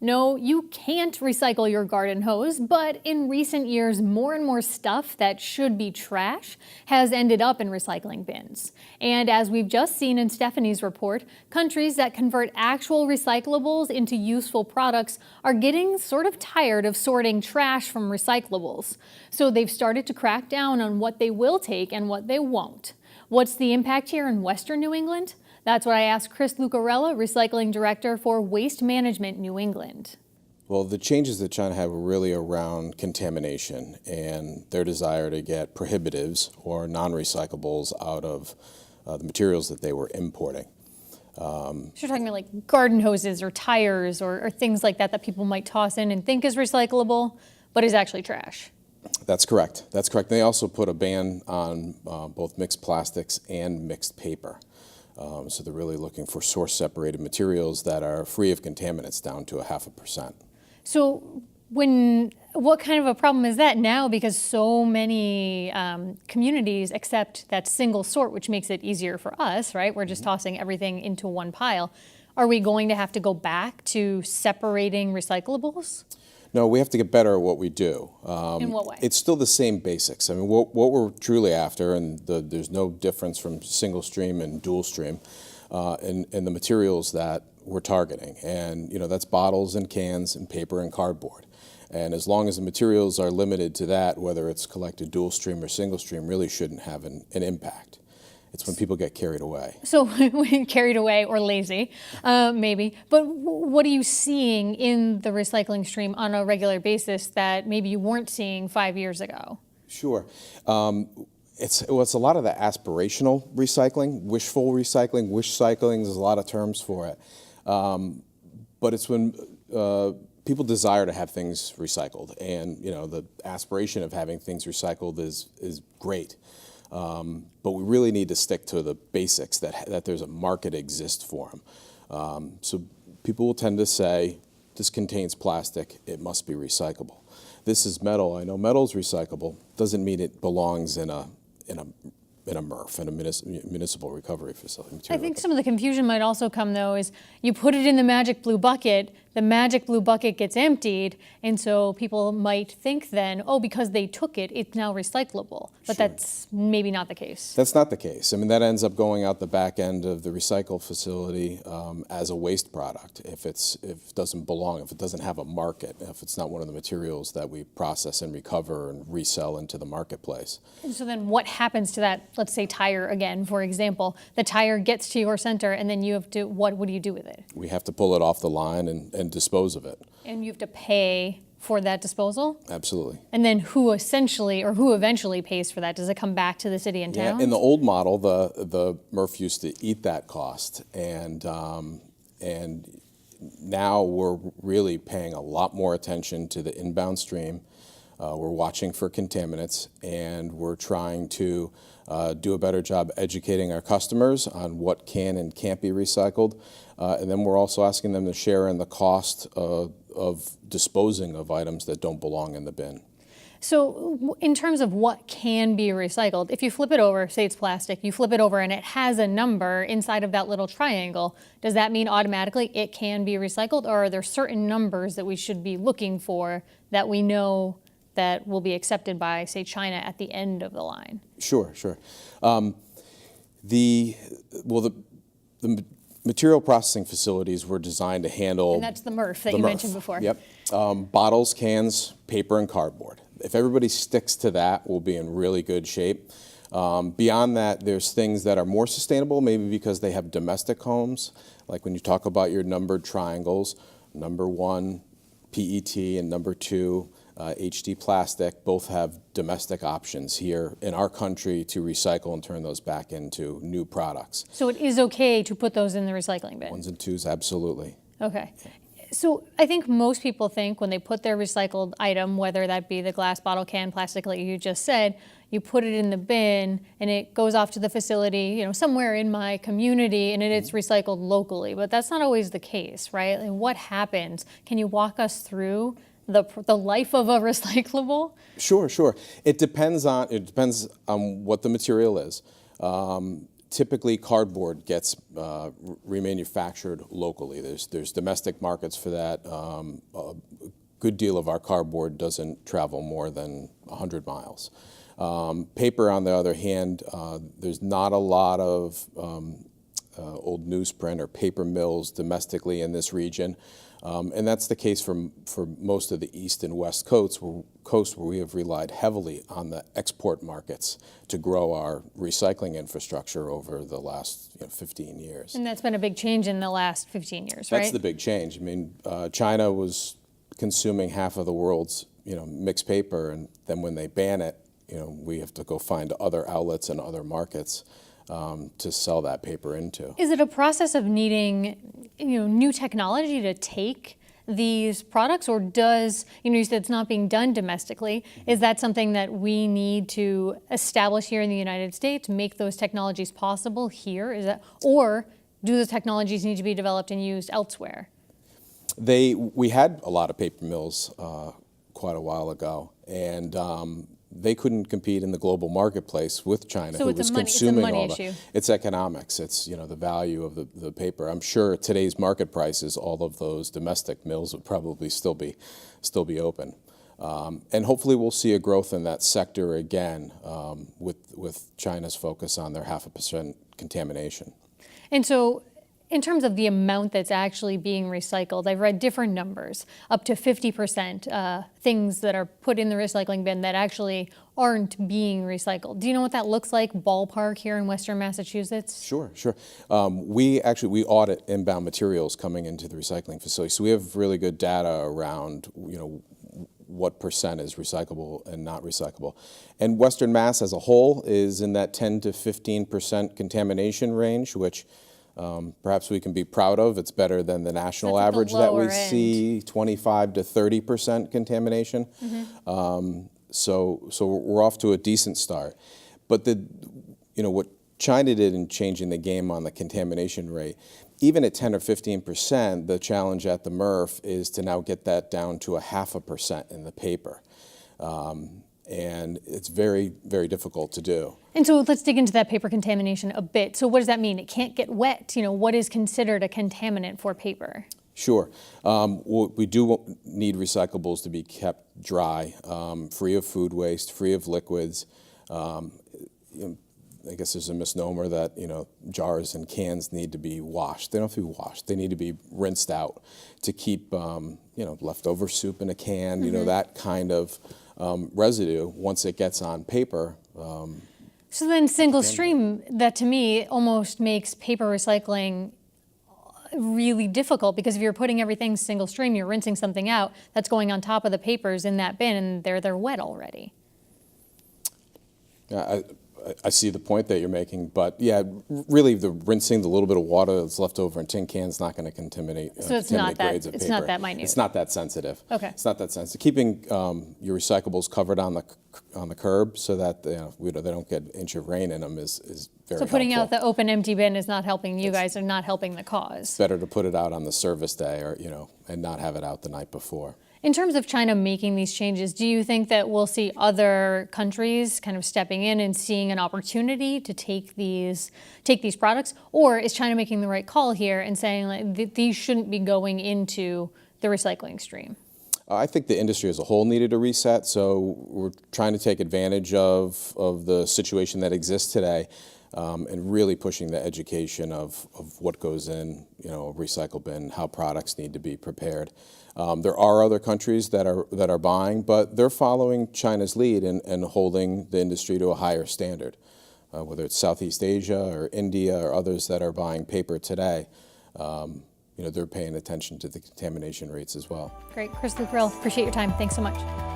No, you can't recycle your garden hose, but in recent years, more and more stuff that should be trash has ended up in recycling bins. And as we've just seen in Stephanie's report, countries that convert actual recyclables into useful products are getting sort of tired of sorting trash from recyclables. So they've started to crack down on what they will take and what they won't. What's the impact here in Western New England? That's what I asked Chris Lucarelle, Recycling Director for Waste Management New England. Well, the changes that China had were really around contamination and their desire to get prohibitives or non-recyclables out of the materials that they were importing. So you're talking about like garden hoses or tires or things like that that people might toss in and think is recyclable, but is actually trash. That's correct. That's correct. They also put a ban on both mixed plastics and mixed paper. So they're really looking for source-separated materials that are free of contaminants down to 0.5%. So what kind of a problem is that now? Because so many communities accept that single sort, which makes it easier for us, right? We're just tossing everything into one pile. Are we going to have to go back to separating recyclables? No, we have to get better at what we do. In what way? It's still the same basics. I mean, what we're truly after, and there's no difference from single stream and dual stream in the materials that we're targeting. And, you know, that's bottles and cans and paper and cardboard. And as long as the materials are limited to that, whether it's collected dual stream or single stream, really shouldn't have an impact. It's when people get carried away. So carried away or lazy, maybe. But what are you seeing in the recycling stream on a regular basis that maybe you weren't seeing 5 years ago? Sure. It's a lot of the aspirational recycling, wishful recycling. Wish cycling, there's a lot of terms for it. But it's when people desire to have things recycled. And, you know, the aspiration of having things recycled is great. But we really need to stick to the basics, that there's a market exists for them. So people will tend to say, this contains plastic, it must be recyclable. This is metal, I know metal is recyclable, doesn't mean it belongs in a MRF, in a municipal recovery facility. I think some of the confusion might also come, though, is you put it in the magic blue bucket, the magic blue bucket gets emptied, and so people might think then, oh, because they took it, it's now recyclable. But Sure. That's maybe not the case. That's not the case. I mean, that ends up going out the back end of the recycle facility as a waste product if it doesn't belong, if it doesn't have a market, if it's not one of the materials that we process and recover and resell into the marketplace. And so then what happens to that, let's say tire again, for example, the tire gets to your center and then you have to, what do you do with it? We have to pull it off the line and dispose of it. And you have to pay for that disposal? Absolutely. And then who eventually pays for that? Does it come back to the city and town? Yeah, in the old model, the MRF used to eat that cost, and now we're really paying a lot more attention to the inbound stream. We're watching for contaminants, and we're trying to do a better job educating our customers on what can and can't be recycled. And then we're also asking them to share in the cost of disposing of items that don't belong in the bin. So in terms of what can be recycled, if you flip it over, say it's plastic, you flip it over and it has a number inside of that little triangle, does that mean automatically it can be recycled, or are there certain numbers that we should be looking for that we know that will be accepted by, say, China at the end of the line? Sure. The material processing facilities were designed to handle... And that's the MRF that you mentioned before. Yep. Bottles, cans, paper, and cardboard. If everybody sticks to that, we'll be in really good shape. Beyond that, there's things that are more sustainable, maybe because they have domestic homes, like when you talk about your numbered triangles, number 1, PET, and number 2, HD plastic, both have domestic options here in our country to recycle and turn those back into new products. So it is okay to put those in the recycling bin? 1s and 2s, absolutely. Okay. So I think most people think when they put their recycled item, whether that be the glass, bottle, can, plastic like you just said, you put it in the bin and it goes off to the facility, you know, somewhere in my community, and it's recycled locally. But that's not always the case, right? And what happens? Can you walk us through the life of a recyclable? Sure. It depends on what the material is. typically cardboard gets remanufactured locally. There's domestic markets for that. A good deal of our cardboard doesn't travel more than 100 miles. Paper, on the other hand, there's not a lot of old newsprint or paper mills domestically in this region. And that's the case for most of the East and West coasts where we have relied heavily on the export markets to grow our recycling infrastructure over the last 15 years. And that's been a big change in the last 15 years, right? That's the big change. I mean, China was consuming half of the world's mixed paper, and then when they ban it, we have to go find other outlets and other markets to sell that paper into. Is it a process of needing, new technology to take these products, or does, you said it's not being done domestically? Is that something that we need to establish here in the United States, make those technologies possible here? Or do the technologies need to be developed and used elsewhere? We had a lot of paper mills quite a while ago, and they couldn't compete in the global marketplace with China, who was consuming all the. It's economics. It's the value of the paper. I'm sure at today's market prices, all of those domestic mills would probably still be open, and hopefully we'll see a growth in that sector again with China's focus on their 0.5% contamination. And so, in terms of the amount that's actually being recycled, I've read different numbers, up to 50% things that are put in the recycling bin that actually aren't being recycled. Do you know what that looks like, ballpark, here in Western Massachusetts? Sure. We audit inbound materials coming into the recycling facility, so we have really good data around what percent is recyclable and not recyclable. And Western Mass as a whole is in that 10 to 15% contamination range, which perhaps we can be proud of. It's better than the national average that we see, 25 to 30% contamination. Mm-hmm. So we're off to a decent start. But what China did in changing the game on the contamination rate, even at 10 or 15%, the challenge at the MRF is to now get that down to 0.5% in the paper. And it's very, very difficult to do. And so let's dig into that paper contamination a bit. So what does that mean? It can't get wet. What is considered a contaminant for paper? Sure. We do need recyclables to be kept dry, free of food waste, free of liquids. I guess there's a misnomer that, jars and cans need to be washed. They don't have to be washed. They need to be rinsed out to keep, leftover soup in a can, mm-hmm. That kind of residue, once it gets on paper. So then single stream, that to me almost makes paper recycling really difficult, because if you're putting everything single stream, you're rinsing something out that's going on top of the papers in that bin, and they're wet already. I see the point that you're making, but yeah, really the rinsing, the little bit of water that's left over in tin cans, not going to contaminate. So it's not that grades of paper. Not that minute. It's not that sensitive. Okay. It's not that sensitive. Keeping your recyclables covered on the curb so that they don't get an inch of rain in them is very helpful. So putting out the open empty bin is not helping you guys, or not helping the cause. It's better to put it out on the service day, or and not have it out the night before. In terms of China making these changes, do you think that we'll see other countries kind of stepping in and seeing an opportunity to take these products? Or is China making the right call here and saying these shouldn't be going into the recycling stream? I think the industry as a whole needed a reset, so we're trying to take advantage of the situation that exists today, and really pushing the education of what goes in a recycle bin, how products need to be prepared. There are other countries that are buying, but they're following China's lead and holding the industry to a higher standard. Whether it's Southeast Asia or India or others that are buying paper today, they're paying attention to the contamination rates as well. Great. Chris Lucarelle, appreciate your time. Thanks so much.